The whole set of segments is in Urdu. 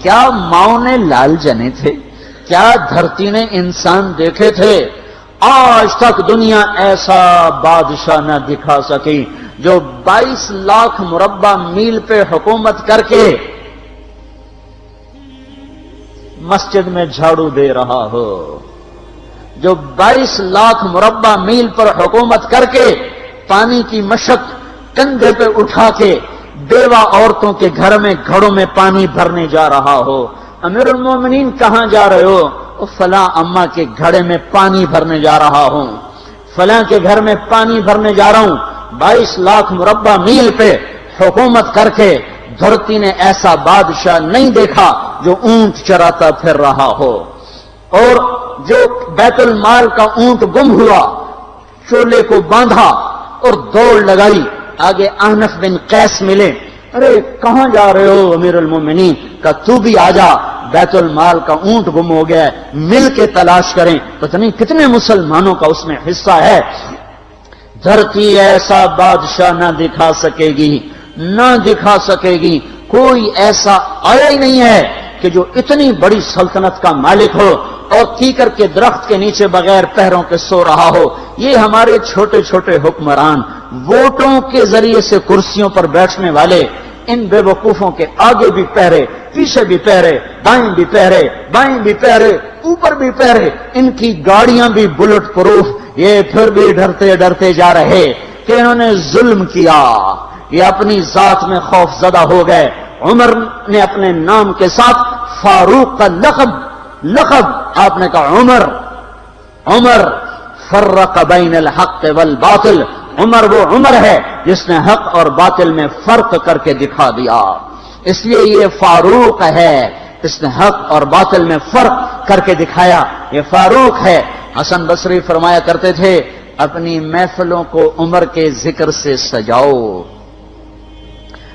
کیا ماؤں نے لال جنے تھے؟ کیا دھرتی نے انسان دیکھے تھے؟ آج تک دنیا ایسا بادشاہ نہ دکھا سکی جو 22 لاکھ مربع میل پہ حکومت کر کے مسجد میں جھاڑو دے رہا ہو، جو 22 لاکھ مربع میل پر حکومت کر کے پانی کی مشق کندھے پہ اٹھا کے بیوہ عورتوں کے گھر میں گھڑوں میں پانی بھرنے جا رہا ہو۔ امیر المومنین کہاں جا رہے ہو؟ فلاں اماں کے گھڑے میں پانی بھرنے جا رہا ہوں، فلاں کے گھر میں پانی بھرنے جا رہا ہوں۔ 22 لاکھ مربع میل پہ حکومت کر کے دھرتی نے ایسا بادشاہ نہیں دیکھا جو اونٹ چراتا پھر رہا ہو، اور جو بیت المال کا اونٹ گم ہوا، چولے کو باندھا اور دوڑ لگائی، آگے احنف بن قیس ملے، ارے کہاں جا رہے ہو امیر المومنین؟ کہ تو بھی آجا، بیت المال کا اونٹ گم ہو گیا ہے، مل کے تلاش کریں۔ پتہ نہیں کتنے مسلمانوں کا اس میں حصہ ہے۔ دھرتی ایسا بادشاہ نہ دکھا سکے گی، نہ دکھا سکے گی، کوئی ایسا آیا ہی نہیں ہے کہ جو اتنی بڑی سلطنت کا مالک ہو اور کیکر کے درخت کے نیچے بغیر پیروں کے سو رہا ہو۔ یہ ہمارے چھوٹے چھوٹے حکمران، ووٹوں کے ذریعے سے کرسیوں پر بیٹھنے والے، ان بے وقوفوں کے آگے بھی پہرے، پیچھے بھی پہرے، دائیں بھی پہرے، بائیں بھی پہرے، اوپر بھی پہرے، ان کی گاڑیاں بھی بلٹ پروف، یہ پھر بھی ڈرتے ڈرتے جا رہے کہ انہوں نے ظلم کیا، یہ اپنی ذات میں خوف زدہ ہو گئے۔ عمر نے اپنے نام کے ساتھ فاروق کا لقب آپ نے کہا عمر فرق بین الحق والباطل، عمر وہ عمر ہے جس نے حق اور باطل میں فرق کر کے دکھا دیا، اس لیے یہ فاروق ہے، اس نے حق اور باطل میں فرق کر کے دکھایا، یہ فاروق ہے۔ حسن بصری فرمایا کرتے تھے اپنی محفلوں کو عمر کے ذکر سے سجاؤ۔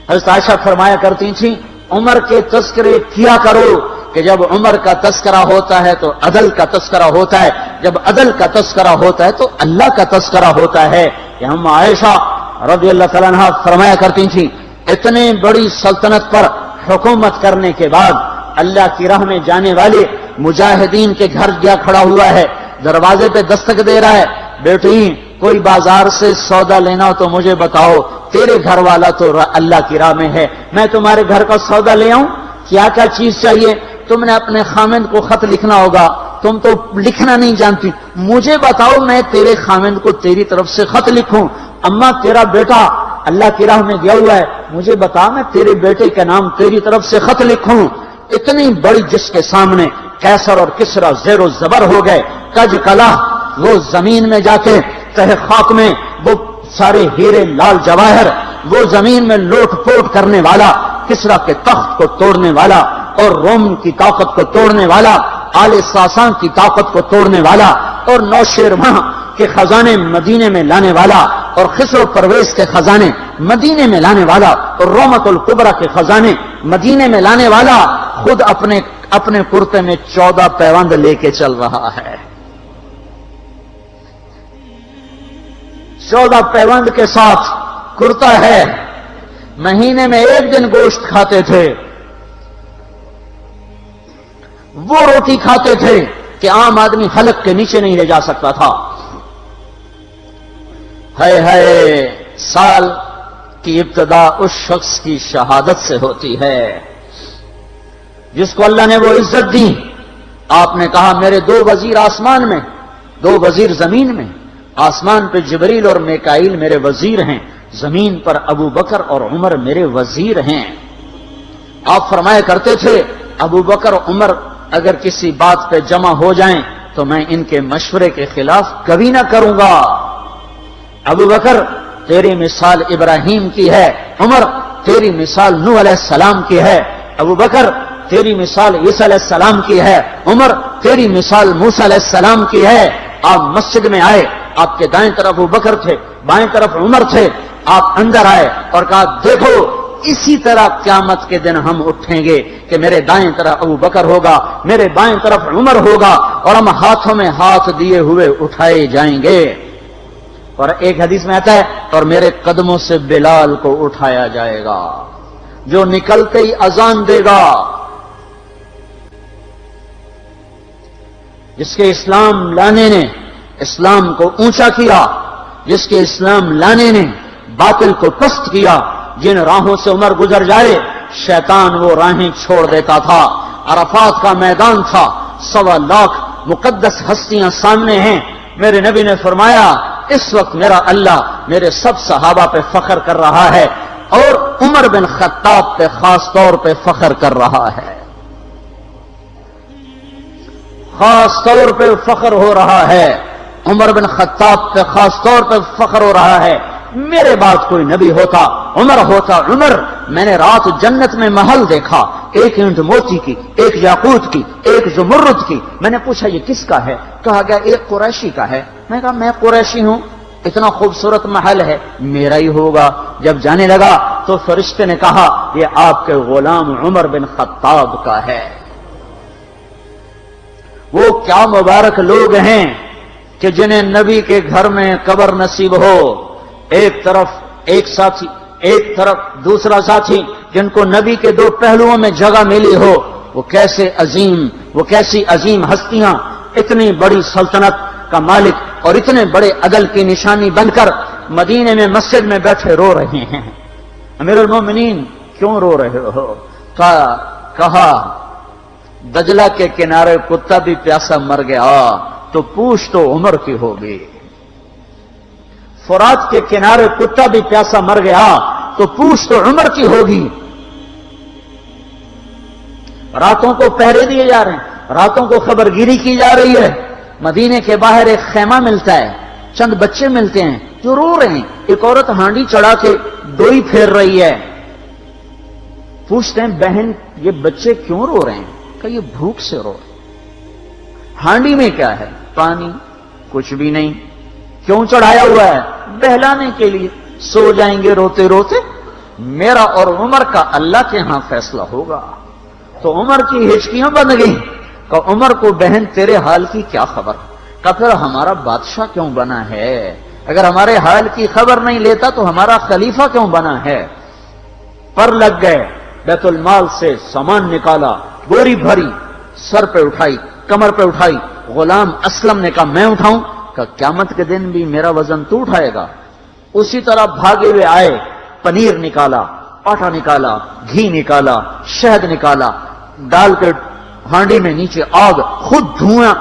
حضرت عائشہ فرمایا کرتی تھیں عمر کے تذکرے کیا کرو کہ جب عمر کا تذکرہ ہوتا ہے تو عدل کا تذکرہ ہوتا ہے، جب عدل کا تذکرہ ہوتا ہے تو اللہ کا تذکرہ ہوتا ہے۔ کہ ہم عائشہ رضی اللہ تعالیٰ عنہا فرمایا کرتی تھیں اتنے بڑی سلطنت پر حکومت کرنے کے بعد اللہ کی راہ میں جانے والے مجاہدین کے گھر گیا کھڑا ہوا ہے، دروازے پہ دستک دے رہا ہے، بیٹی کوئی بازار سے سودا لینا ہو تو مجھے بتاؤ، تیرے گھر والا تو اللہ کی راہ میں ہے، میں تمہارے گھر کا سودا لے آؤں، کیا کیا چیز چاہیے؟ تم نے اپنے خامند کو خط لکھنا ہوگا، تم تو لکھنا نہیں جانتی، مجھے بتاؤ میں تیرے خامند کو تیری طرف سے خط لکھوں۔ اما تیرا بیٹا اللہ کی راہ میں گیا ہوا ہے، مجھے بتا میں تیرے بیٹے کے نام تیری طرف سے خط لکھوں۔ اتنی بڑی جس کے سامنے قیصر اور کسرا زیر و زبر ہو گئے، کج کلا، وہ زمین میں جا کے تہ خاک میں وہ سارے ہیرے لال جواہر، وہ زمین میں لوٹ پوٹ کرنے والا، کسرا کے تخت کو توڑنے والا اور روم کی طاقت کو توڑنے والا، آل ساسان کی طاقت کو توڑنے والا اور نوشیروان کے خزانے مدینے میں لانے والا اور خسرو پرویز کے خزانے مدینے میں لانے والا اور رومت الکبرى کے خزانے مدینے میں لانے والا خود اپنے کرتے میں 14 پیوند لے کے چل رہا ہے۔ 14 پیوند کے ساتھ کرتا ہے، مہینے میں 1 دن گوشت کھاتے تھے، وہ روٹی کھاتے تھے کہ عام آدمی حلق کے نیچے نہیں لے جا سکتا تھا۔ ہے سال کی ابتدا اس شخص کی شہادت سے ہوتی ہے جس کو اللہ نے وہ عزت دی۔ آپ نے کہا میرے 2 وزیر آسمان میں، 2 وزیر زمین میں، آسمان پہ جبریل اور میکائیل میرے وزیر ہیں، زمین پر ابو بکر اور عمر میرے وزیر ہیں۔ آپ فرمایا کرتے تھے ابو بکر اور عمر اگر کسی بات پہ جمع ہو جائیں تو میں ان کے مشورے کے خلاف کبھی نہ کروں گا۔ ابو بکر تیری مثال ابراہیم کی ہے، عمر تیری مثال نوح علیہ السلام کی ہے، ابو بکر تیری مثال عیسیٰ علیہ السلام کی ہے، عمر تیری مثال موسیٰ علیہ السلام کی ہے۔ آپ مسجد میں آئے، آپ کے دائیں طرف ابو بکر تھے، بائیں طرف عمر تھے، آپ اندر آئے اور کہا دیکھو اسی طرح قیامت کے دن ہم اٹھیں گے کہ میرے دائیں طرف ابو بکر ہوگا، میرے بائیں طرف عمر ہوگا اور ہم ہاتھوں میں ہاتھ دیے ہوئے اٹھائے جائیں گے۔ اور ایک حدیث میں آتا ہے اور میرے قدموں سے بلال کو اٹھایا جائے گا جو نکلتے ہی اذان دے گا، جس کے اسلام لانے نے اسلام کو اونچا کیا، جس کے اسلام لانے نے باطل کو پست کیا، جن راہوں سے عمر گزر جائے شیطان وہ راہیں چھوڑ دیتا تھا۔ عرفات کا میدان تھا، 1.25 لاکھ مقدس ہستیاں سامنے ہیں۔ میرے نبی نے فرمایا اس وقت میرا اللہ میرے سب صحابہ پہ فخر کر رہا ہے اور عمر بن خطاب پہ خاص طور پہ فخر کر رہا ہے، خاص طور پہ فخر ہو رہا ہے، عمر بن خطاب پہ خاص طور پہ فخر ہو رہا ہے۔ میرے بعد کوئی نبی ہوتا عمر ہوتا۔ عمر، میں نے رات جنت میں محل دیکھا، ایک اینٹ موتی کی، ایک یاقوت کی، ایک زمرد کی۔ میں نے پوچھا یہ کس کا ہے؟ کہا گیا ایک قریشی کا ہے۔ میں کہا میں قریشی ہوں، اتنا خوبصورت محل ہے، میرا ہی ہوگا۔ جب جانے لگا تو فرشتے نے کہا یہ آپ کے غلام عمر بن خطاب کا ہے۔ وہ کیا مبارک لوگ ہیں کہ جنہیں نبی کے گھر میں قبر نصیب ہو، ایک طرف ایک ساتھی، ایک طرف دوسرا ساتھی، جن کو نبی کے دو پہلوؤں میں جگہ ملی ہو۔ وہ کیسی عظیم ہستیاں، اتنی بڑی سلطنت کا مالک اور اتنے بڑے عدل کی نشانی بن کر مدینے میں مسجد میں بیٹھے رو رہے ہیں۔ امیر المومنین کیوں رو رہے ہو؟ کہا دجلہ کے کنارے کتا بھی پیاسا مر گیا تو پوچھ تو عمر کی ہوگی، فرات کے کنارے کتا بھی پیاسا مر گیا تو پوچھ تو عمر کی ہوگی۔ راتوں کو پہرے دیے جا رہے ہیں، راتوں کو خبرگیری کی جا رہی ہے۔ مدینے کے باہر ایک خیمہ ملتا ہے، چند بچے ملتے ہیں جو رو رہے ہیں۔ ایک عورت ہانڈی چڑھا کے ڈوئی پھیر رہی ہے۔ پوچھتے ہیں بہن یہ بچے کیوں رو رہے ہیں؟ کہ یہ بھوک سے رو رہے ہیں۔ ہانڈی میں کیا ہے؟ پانی، کچھ بھی نہیں۔ کیوں چڑھایا ہوا ہے؟ بہلانے کے لیے، سو جائیں گے روتے روتے۔ میرا اور عمر کا اللہ کے ہاں فیصلہ ہوگا۔ تو عمر کی ہچکیاں بن گئیں کہ عمر کو بہن تیرے حال کی کیا خبر؟ کہ پھر ہمارا بادشاہ کیوں بنا ہے؟ اگر ہمارے حال کی خبر نہیں لیتا تو ہمارا خلیفہ کیوں بنا ہے؟ پر لگ گئے، بیت المال سے سامان نکالا، بوری بھری، سر پہ اٹھائی، کمر پہ اٹھائی۔ غلام اسلم نے کہا میں اٹھاؤں؟ کہ قیامت کے دن بھی میرا وزن تو اٹھائے گا۔ اسی طرح بھاگے ہوئے آئے، پنیر نکالا، آٹا نکالا، گھی نکالا، شہد نکالا، ڈال کے ہانڈی میں نیچے آگ، خود دھواں،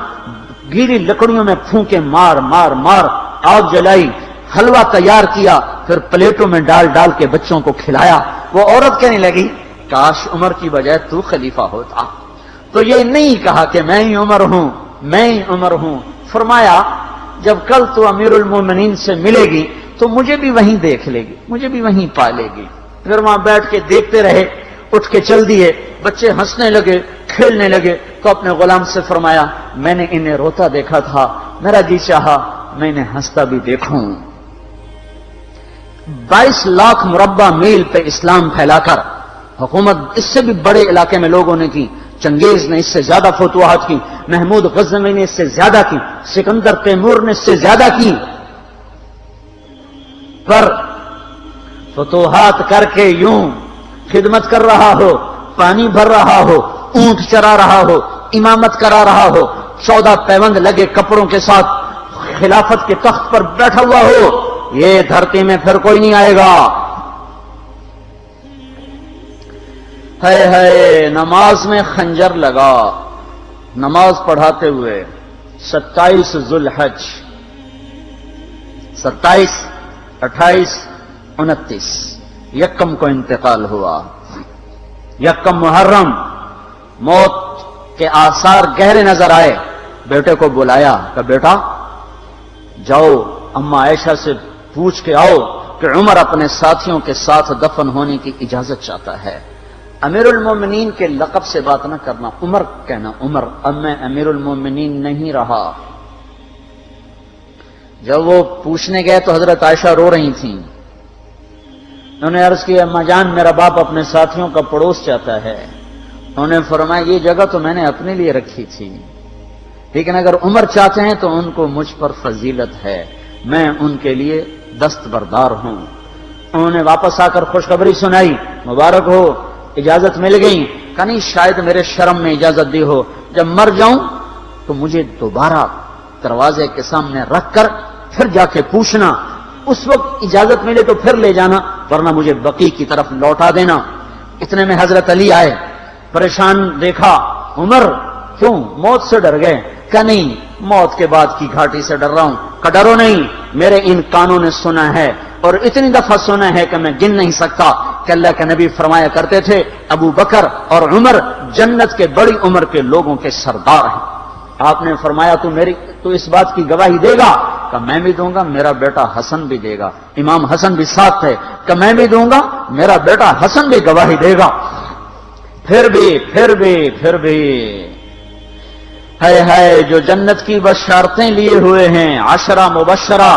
گیلی لکڑیوں میں پھونکے مار مار مار آگ جلائی، حلوہ تیار کیا، پھر پلیٹوں میں ڈال ڈال کے بچوں کو کھلایا۔ وہ عورت کہنے لگی کاش عمر کی بجائے تو خلیفہ ہوتا۔ تو یہ نہیں کہا کہ میں ہی عمر ہوں، میں ہی عمر ہوں۔ فرمایا جب کل تو امیر المومنین سے ملے گی تو مجھے بھی وہیں دیکھ لے گی، مجھے بھی وہیں پا لے گی۔ پھر وہاں بیٹھ کے دیکھتے رہے، اٹھ کے چل دیے۔ بچے ہنسنے لگے، کھیلنے لگے تو اپنے غلام سے فرمایا میں نے انہیں روتا دیکھا تھا، میرا جی چاہا میں انہیں ہنستا بھی دیکھوں۔ 22 لاکھ مربع میل پہ اسلام پھیلا کر حکومت اس سے بھی بڑے علاقے میں لوگوں نے کی۔ چنگیز نے اس سے زیادہ فتوحات کی، محمود غزنوی نے اس سے زیادہ کی، سکندر تیمور نے اس سے زیادہ کی۔ پر فتوحات کر کے یوں خدمت کر رہا ہو، پانی بھر رہا ہو، اونٹ چرا رہا ہو، امامت کرا رہا ہو، 14 پیوند لگے کپڑوں کے ساتھ خلافت کے تخت پر بیٹھا ہوا ہو، یہ دھرتی میں پھر کوئی نہیں آئے گا۔ ہے نماز میں خنجر لگا، نماز پڑھاتے ہوئے 27 ذوالحج، 27، 28، 29 یکم کو انتقال ہوا۔ یکم محرم موت کے آثار گہرے نظر آئے۔ بیٹے کو بلایا کہ بیٹا جاؤ اما عائشہ سے پوچھ کے آؤ کہ عمر اپنے ساتھیوں کے ساتھ دفن ہونے کی اجازت چاہتا ہے۔ امیر المومنین کے لقب سے بات نہ کرنا، عمر کہنا، عمر اب میں امیر المومنین نہیں رہا۔ جب وہ پوچھنے گئے تو حضرت عائشہ رو رہی تھیں۔ انہوں نے عرض کیا اما جان میرا باپ اپنے ساتھیوں کا پڑوس چاہتا ہے۔ انہوں نے فرمایا یہ جگہ تو میں نے اپنے لیے رکھی تھی، لیکن اگر عمر چاہتے ہیں تو ان کو مجھ پر فضیلت ہے، میں ان کے لیے دستبردار ہوں۔ انہوں نے واپس آ کر خوشخبری سنائی، مبارک ہو اجازت مل گئی۔ کہ نہیں شاید میرے شرم میں اجازت دی ہو، جب مر جاؤں تو مجھے دوبارہ دروازے کے سامنے رکھ کر پھر جا کے پوچھنا، اس وقت اجازت ملے تو پھر لے جانا، ورنہ مجھے بقیع کی طرف لوٹا دینا۔ اتنے میں حضرت علی آئے، پریشان دیکھا، عمر کیوں موت سے ڈر گئے؟ کہ نہیں، موت کے بعد کی گھاٹی سے ڈر رہا ہوں۔ کہ ڈرو نہیں، میرے ان کانوں نے سنا ہے اور اتنی دفعہ سنا ہے کہ میں گن نہیں سکتا کہ اللہ کے نبی فرمایا کرتے تھے ابو بکر اور عمر جنت کے بڑی عمر کے لوگوں کے سردار ہیں۔ آپ نے فرمایا تو اس بات کی گواہی دے گا؟ کہ میں بھی دوں گا، میرا بیٹا حسن بھی دے گا۔ امام حسن بھی ساتھ تھے۔ کہ میں بھی دوں گا، میرا بیٹا حسن بھی گواہی دے گا۔ پھر بھی ہے جو جنت کی بشارتیں لیے ہوئے ہیں، 10 مبشرہ،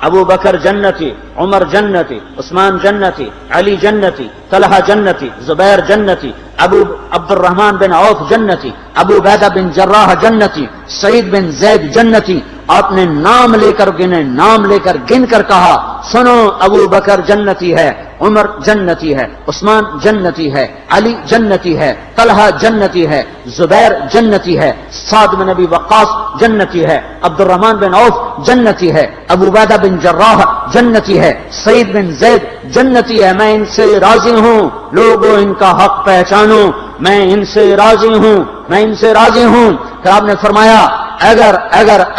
ابو بکر جنتی، عمر جنتی، عثمان جنتی، علی جنتی، طلحہ جنتی، زبیر جنتی، ابو عبد الرحمن بن عوف جنتی، ابو عبیدہ بن جراح جنتی، سعید بن زید جنتی۔ آپ نے نام لے کر گنے، نام لے کر گن کر کہا، سنو ابو بکر جنتی ہے، عمر جنتی ہے، عثمان جنتی ہے، علی جنتی ہے، طلحہ جنتی ہے، زبیر جنتی ہے، سعد بن ابی وقاص جنتی ہے، عبد الرحمن بن عوف جنتی ہے، ابو عبیدہ بن جراح جنتی ہے، سعید بن زید جنتی ہے۔ میں ان سے راضی ہوں، لوگوں ان کا حق پہچانو، میں ان سے راضی ہوں، میں ان سے راضی ہوں۔ پھر آپ نے فرمایا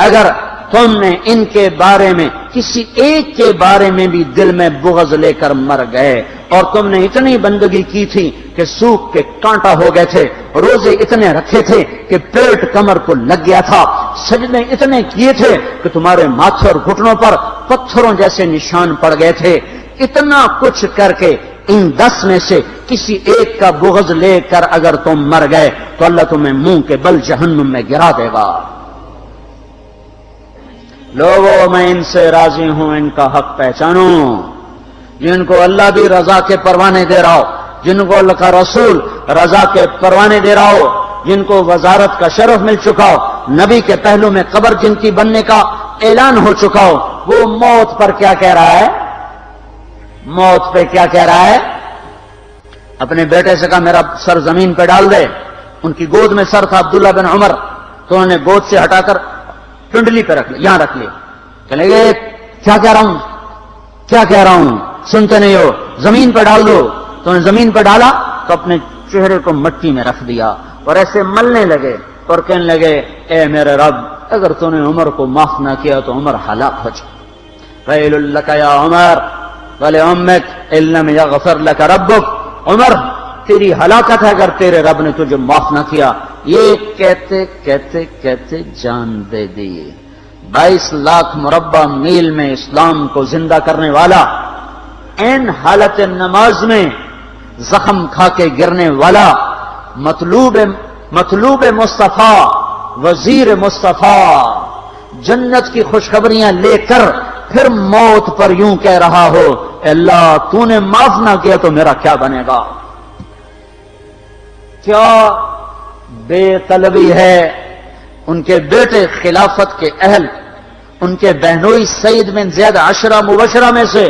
اگر تم نے ان کے بارے میں کسی ایک کے بارے میں بھی دل میں بغض لے کر مر گئے، اور تم نے اتنی بندگی کی تھی کہ سوکھ کے کانٹا ہو گئے تھے، روزے اتنے رکھے تھے کہ پیٹ کمر کو لگ گیا تھا، سجدے اتنے کیے تھے کہ تمہارے ماتھے اور گھٹنوں پر پتھروں جیسے نشان پڑ گئے تھے، اتنا کچھ کر کے ان 10 میں سے کسی ایک کا بغض لے کر اگر تم مر گئے تو اللہ تمہیں منہ کے بل جہنم میں گرا دے گا۔ لوگوں میں ان سے راضی ہوں، ان کا حق پہچانو، جن کو اللہ بھی رضا کے پروانے دے رہا ہو، جن کو اللہ کا رسول رضا کے پروانے دے رہا ہو، جن کو وزارت کا شرف مل چکا ہو، نبی کے پہلو میں قبر جن کی بننے کا اعلان ہو چکا ہو، وہ موت پر کیا کہہ رہا ہے؟ موت پہ کیا کہہ رہا ہے؟ اپنے بیٹے سے کہا میرا سر زمین پہ ڈال دے۔ ان کی گود میں سر تھا عبداللہ بن عمر، تو انہوں نے گود سے ہٹا کر پنڈلی پہ رکھ لیا، یہاں رکھ لیا۔ چلے گئے، کیا کہہ رہا ہوں سنتے نہیں ہو، زمین پہ ڈال دو۔ تو انہوں نے زمین پہ ڈالا تو اپنے چہرے کو مٹی میں رکھ دیا اور ایسے ملنے لگے اور کہنے لگے، اے میرے رب، اگر تو نے عمر کو معاف نہ کیا تو عمر ہلاک ہو جائے۔ ویل لک یا عمر ولامک ان لم یغفر لک ربک، عمر تیری ہلاکت ہے اگر تیرے رب نے تجھے معاف نہ کیا۔ یہ کہتے کہتے کہتے جان دے دی۔ 22 لاکھ مربع میل میں اسلام کو زندہ کرنے والا، این حالت نماز میں زخم کھا کے گرنے والا، مطلوب مصطفیٰ، وزیر مصطفیٰ، جنت کی خوشخبریاں لے کر پھر موت پر یوں کہہ رہا ہو، اے اللہ تو نے معاف نہ کیا تو میرا کیا بنے گا؟ کیا بے طلبی ہے۔ ان کے بیٹے خلافت کے اہل، ان کے بہنوئی سعید بن زید 10 مبشرہ میں سے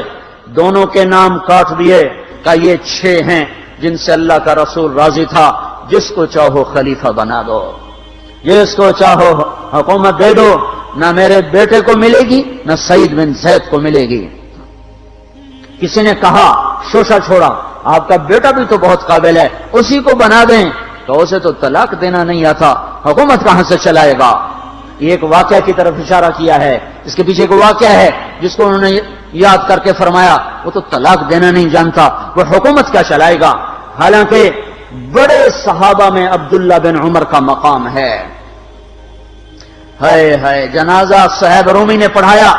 دونوں کے نام کاٹ دیے، کہ یہ 6 ہیں جن سے اللہ کا رسول راضی تھا، جس کو چاہو خلیفہ بنا دو، جس کو چاہو حکومت دے دو، نہ میرے بیٹے کو ملے گی نہ سعید بن زید کو ملے گی۔ کسی نے کہا شوشہ چھوڑا، آپ کا بیٹا بھی تو بہت قابل ہے، اسی کو بنا دیں۔ تو اسے تو طلاق دینا نہیں آتا، حکومت کہاں سے چلائے گا؟ یہ ایک واقعہ کی طرف اشارہ کیا ہے، اس کے پیچھے ایک واقعہ ہے جس کو انہوں نے یاد کر کے فرمایا، وہ تو طلاق دینا نہیں جانتا، وہ حکومت کیا چلائے گا؟ حالانکہ بڑے صحابہ میں عبداللہ بن عمر کا مقام ہے۔ ہے جنازہ صہیب رومی نے پڑھایا،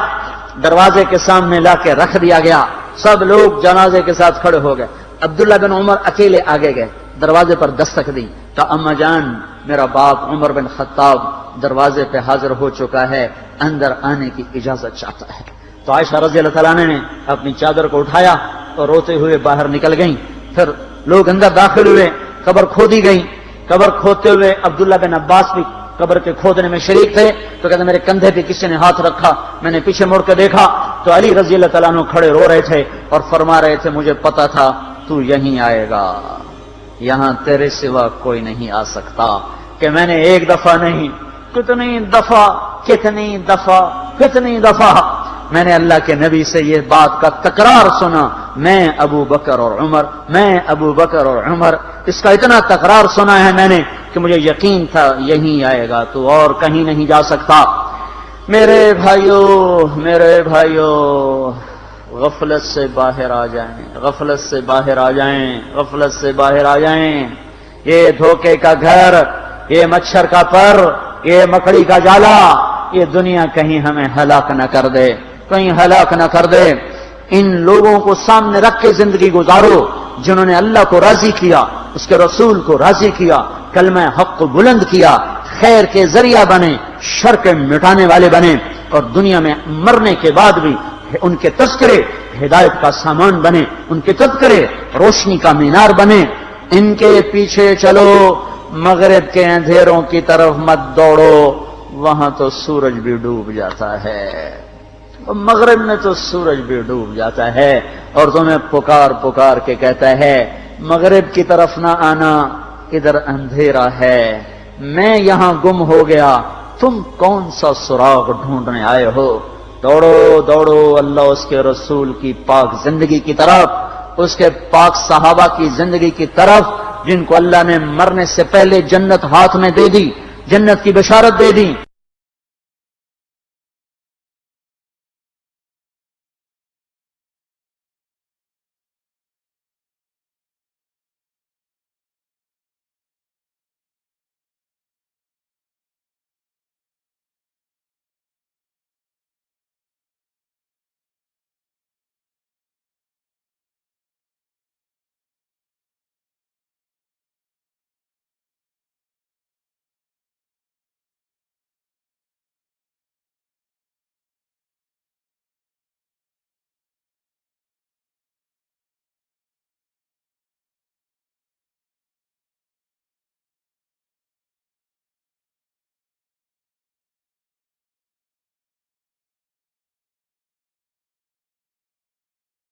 دروازے کے سامنے لا کے رکھ دیا گیا، سب لوگ جنازے کے ساتھ کھڑے ہو گئے، عبداللہ بن عمر اکیلے آگے گئے، دروازے پر دستک دی تو اما جان میرا باپ عمر بن خطاب دروازے پہ حاضر ہو چکا ہے، اندر آنے کی اجازت چاہتا ہے۔ تو عائشہ رضی اللہ تعالیٰ نے اپنی چادر کو اٹھایا اور روتے ہوئے باہر نکل گئیں۔ پھر لوگ اندر داخل ہوئے، قبر کھودی گئی، قبر کھودتے ہوئے عبداللہ بن عباس بھی قبر کے کھودنے میں شریک تھے، تو کہتے میرے کندھے پہ کسی نے ہاتھ رکھا، میں نے پیچھے مڑ کے دیکھا تو علی رضی اللہ تعالیٰ عنہ کھڑے رو رہے تھے اور فرما رہے تھے مجھے پتا تھا تو یہیں آئے گا، یہاں تیرے سوا کوئی نہیں آ سکتا، کہ میں نے ایک دفعہ نہیں کتنی دفعہ میں نے اللہ کے نبی سے یہ بات کا تکرار سنا، میں ابو بکر اور عمر، اس کا اتنا تکرار سنا ہے میں نے کہ مجھے یقین تھا یہیں آئے گا، تو اور کہیں نہیں جا سکتا۔ میرے بھائیوں، غفلت سے باہر آ جائیں، یہ دھوکے کا گھر، یہ مچھر کا پر، یہ مکڑی کا جالا، یہ دنیا کہیں ہمیں ہلاک نہ کر دے۔ ان لوگوں کو سامنے رکھ کے زندگی گزارو جنہوں نے اللہ کو راضی کیا، اس کے رسول کو راضی کیا، کلمہ حق کو بلند کیا، خیر کے ذریعہ بنے، شر کے مٹانے والے بنے، اور دنیا میں مرنے کے بعد بھی ان کے تذکرے ہدایت کا سامان بنے، ان کے تذکرے روشنی کا مینار بنے۔ ان کے پیچھے چلو، مغرب کے اندھیروں کی طرف مت دوڑو، وہاں تو سورج بھی ڈوب جاتا ہے، مغرب میں تو سورج بھی ڈوب جاتا ہے، اور تمہیں پکار کے کہتا ہے مغرب کی طرف نہ آنا، ادھر اندھیرا ہے، میں یہاں گم ہو گیا، تم کون سا سراغ ڈھونڈنے آئے ہو؟ دوڑو اللہ اس کے رسول کی پاک زندگی کی طرف، اس کے پاک صحابہ کی زندگی کی طرف، جن کو اللہ نے مرنے سے پہلے جنت ہاتھ میں دے دی، جنت کی بشارت دے دی،